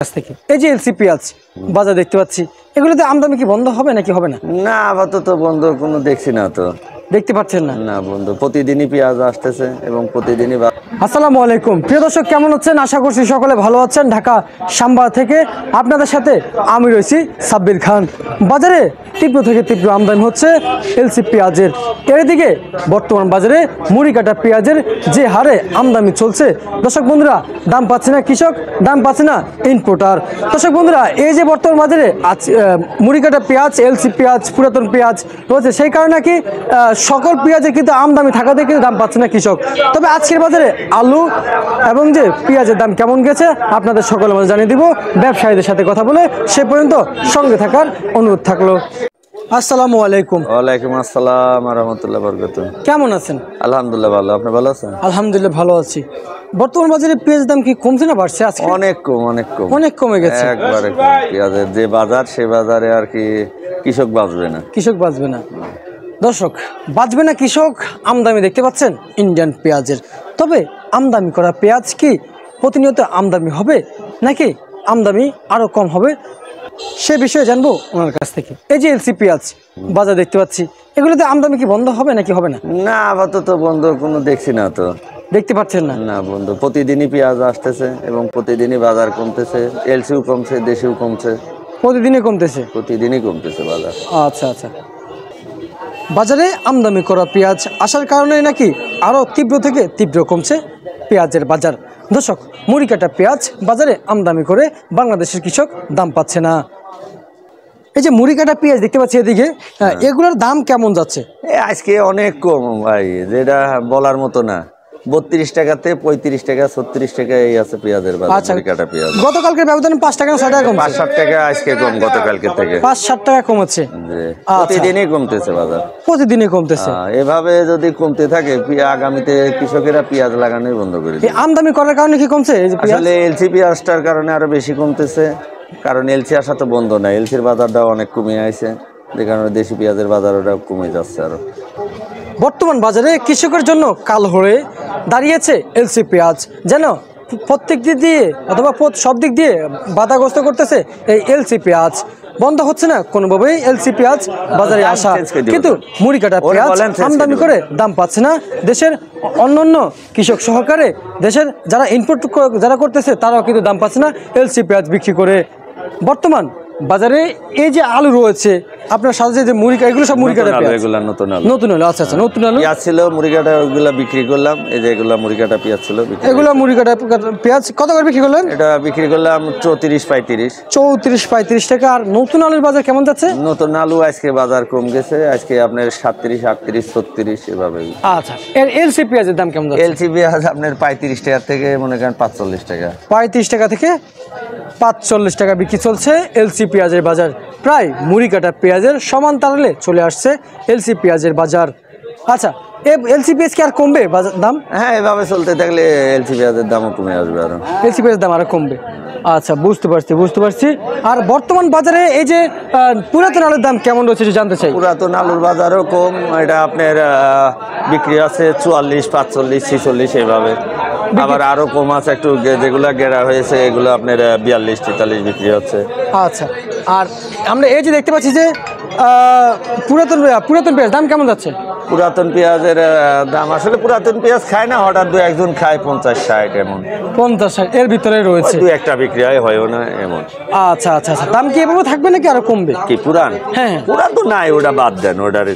এই যে এলসি পেঁয়াজ বাজার দেখতে পাচ্ছি, এগুলোতে আমদানি কি বন্ধ হবে নাকি হবে না? না, আপাতত বন্ধ কোনো দেখছি না তো। দেখতে পাচ্ছেন না? না বন্ধু, প্রতিদিনই পেঁয়াজ আসতেছে এবং প্রতিদিনই আসসালামু আলাইকুম প্রিয় দর্শক, কেমন আছেন? আশা করছি সকলে ভালো আছেন। ঢাকা সাম্বা থেকে আপনাদের সাথে আমি রয়েছি সাব্বির খান। বাজারে তীব্র থেকে তীব্র আমদানি হচ্ছে এলসি পেঁয়াজের। এদিকে বর্তমান বাজারে মুড়ি কাটা পেঁয়াজের যে হারে আমদানি চলছে, দর্শক বন্ধুরা, দাম পাচ্ছে না কৃষক, দাম পাচ্ছে না ইম্পোর্টার। দর্শক বন্ধুরা, এই যে বর্তমান বাজারে মুড়ি কাটা পেঁয়াজ, এলসি পেঁয়াজ, পুরাতন পেঁয়াজ রয়েছে, সেই কারণে নাকি সকল পেঁয়াজের কিন্তু আমদানি থাকাতে কিন্তু দাম পাচ্ছে না কৃষক। তবে আজকের বাজারে আলু এবং যে পেঁয়াজের দাম কেমন গেছে আপনাদের সকলের মধ্যে জানিয়ে দিব, ব্যবসায়ীদের সাথে কথা বলে। সে পর্যন্ত সঙ্গে থাকার অনুরোধ থাকলো। আসসালামু আলাইকুম। ওয়ালাইকুম আসসালাম ওয়া রাহমাতুল্লাহি ওয়া বারাকাতুহু। কেমন আছেন? আলহামদুলিল্লাহ ভালো। আপনি ভালো আছেন? আলহামদুলিল্লাহ ভালো আছি। বর্তমান বাজারে পেঁয়াজের দাম কি কমছে না বাড়ছে? আজকে অনেক কম, অনেক কম, অনেক কমে গেছে, একবারে কম। পেঁয়াজের যে বাজার, সে বাজারে আর কি কৃষক বাঁচবে না, কৃষক বাঁচবে না। দর্শক, বাঁচবে না কৃষক। আমদানি দেখতে পাচ্ছেন ইন্ডিয়ান পেঁয়াজের। তবে আমদানি করা পেঁয়াজ কি প্রতিনিয়ত আমদানি হবে নাকি আমদানি আরো কম হবে, সে বিষয়ে জানবো ওনার কাছ থেকে। এই যে এলসি পেঁয়াজ বাজার দেখতে পাচ্ছি, এগুলোতে আমদানি কি বন্ধ হবে নাকি হবে না? না, আপাতত বন্ধ কোনো দেখছি না তো। দেখতে পাচ্ছেন না? না বন্ধু, প্রতিদিনই পেঁয়াজ আসতেছে এবং প্রতিদিনই বাজার কমতেছে। এলসিও কমছে, দেশিও কমছে, প্রতিদিনই কমতেছে, প্রতিদিনই কমতেছে বাজার। আচ্ছা আচ্ছা। বাজারে আমদানি করা পেঁয়াজ আসার কারণে নাকি আরও তীব্র থেকে তীব্র কমছে পেঁয়াজের বাজার। দর্শক, মুড়ি কাটা পেঁয়াজ বাজারে আমদানি করে বাংলাদেশের কৃষক দাম পাচ্ছে না। এই যে মুড়ি কাটা পেঁয়াজ দেখতে পাচ্ছি এদিকে, এগুলোর দাম কেমন যাচ্ছে? আজকে অনেক কম ভাই, যেটা বলার মতো না। 32 টাকাতে 35 টাকা, 36 টাকা এই আছে পেঁয়াজের বাজার। আচ্ছা, মুড়ি কাটা পেঁয়াজ গতকালকের ব্যবধানে 5 টাকা 6 টাকা কম, 5-7 টাকা আজকে কম গতকালকে থেকে। 5-7 টাকা কমেছে, প্রতিদিনই কমতেছে বাজার, প্রতিদিনই কমতেছে। এভাবে যদি কমতে থাকে আগামীতে কৃষকেরা পেঁয়াজ লাগানোই বন্ধ করে দিবে। আমদানি করার কারণে কি কমছে? আসলে এলসি পেঁয়াজটার কারণে আরো বেশি কমতেছে, কারণ এলসি আসা তো বন্ধ না। এলসির বাজারটাও অনেক কমে আছে, যে কারণে দেশি পেঁয়াজের বাজার ওটাও কমে যাচ্ছে আরো। বর্তমান বাজারে কৃষকের জন্য কাল হয়ে দাঁড়িয়েছে এলসি পেঁয়াজ, যেন প্রত্যেক দিক দিয়ে অথবা সব দিক দিয়ে বাধাগ্রস্ত করতেছে এই এলসি পেঁয়াজ। বন্ধ হচ্ছে না কোনোভাবেই এলসি পেঁয়াজ বাজারে আসা, কিন্তু মুড়ি কাটা পেঁয়াজ আমদানি করে দাম পাচ্ছে না দেশের অন্যান্য কৃষক সহকারে। দেশের যারা ইনপুট যারা করতেছে তারাও কিন্তু দাম পাচ্ছে না এলসি পেঁয়াজ বিক্রি করে। বর্তমান বাজারে এই যে আলু রয়েছে আপনার সাথে, যে মুড়ি, এগুলো সব মুড়ি কাটা পেঁয়াজ, এগুলা নতুন আলু, নতুন আলু। আচ্ছা আচ্ছা, নতুন আলু পেঁয়াজ ছিল মুড়ি কাটা, ওইগুলা বিক্রি করলাম। এই যে এগুলা মুড়ি কাটা পেঁয়াজ ছিল, এগুলো মুড়ি কাটা পেঁয়াজ কত করে বিক্রি করলেন? এটা বিক্রি করলাম 34-35। 34-35 টাকা। আর নতুন আলুর বাজার কেমন যাচ্ছে? নতুন আলু আজকে বাজার কম গেছে, আজকে আপনার 37-38-36 এভাবে। আচ্ছা, এর এলসি পেঁয়াজের দাম কেমন যাচ্ছে? এলসি পেঁয়াজ আপনার 35 টাকা থেকে মনে করেন 45 টাকা, 35 টাকা থেকে 45 টাকা বিক্রি চলছে এলসি পেঁয়াজের বাজার। প্রায় মুড়ি কাটা পেঁয়াজের সমান তালে চলে আসছে এলসি পেঁয়াজের বাজার। আচ্ছা, এলসি পেঁয়াজ কি আর কমবে বাজার দাম? হ্যাঁ, এভাবে চলতে থাকলে এলসি পেঁয়াজের দামও কমে আসবে, আরো এলসি পেঁয়াজের দাম আরো কমবে। আচ্ছা, বুঝতে পারছি। আর বর্তমান বাজারে এই যে পুরাতন আলুর দাম কেমন রয়েছে জানতে চাই। পুরাতন আলুর বাজারও কম, এটা আপনার বিক্রি আছে 44-45-46 এইভাবে। আবার আরো কম আছে একটু, যেগুলো গেড়া হয়েছে এগুলো আপনার 42-43 বিক্রি হচ্ছে। আচ্ছা, আর আমরা এই যে দেখতে পাচ্ছি যে পুরাতন পেঁয়াজ দাম কেমন যাচ্ছে? পুরাতন পেঁয়াজের দাম, আসলে পুরাতন পেঁয়াজ খায় না, হঠাৎ 2-1 খায় 50-60 এমন, 50-60 এর ভিতরে রয়েছে, 2-1টা বিক্রি হয় না এমন। আচ্ছা আচ্ছা আচ্ছা, দাম কি এভাবে থাকবে নাকি আরো কমবে? কি পুরান? হ্যাঁ, পুরান তো নাই, ওটা বাদ দেন। ওটার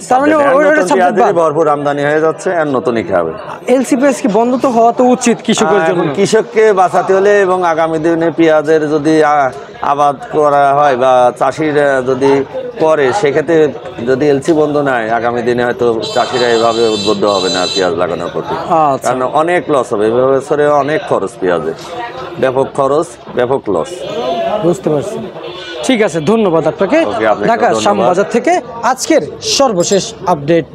ভরপুর আমদানি হয়ে যাচ্ছে, আর নতুনই খাবে। এলসি পেঁয়াজ কি বন্ধ তো হওয়া তো উচিত কৃষকের জন্য। কৃষককে বাঁচাতে হলে এবং আগামী দিনে পেঁয়াজের যদি আবাদ করা হয় বা চাষিরা যদি করে, সেক্ষেত্রে যদি এলসি বন্ধ নাই, আগামী দিনে হয়তো চাষিরা এভাবে উদ্বুদ্ধ হবে না পেঁয়াজ লাগানোর প্রতি। কারণ অনেক লস হবে, এভাবে অনেক খরচ, পেঁয়াজের ব্যাপক খরচ, ব্যাপক লস। বুঝতে পারছি। ঠিক আছে, ধন্যবাদ আপনাকে। ঢাকা শ্যামবাজার থেকে আজকের সর্বশেষ আপডেট।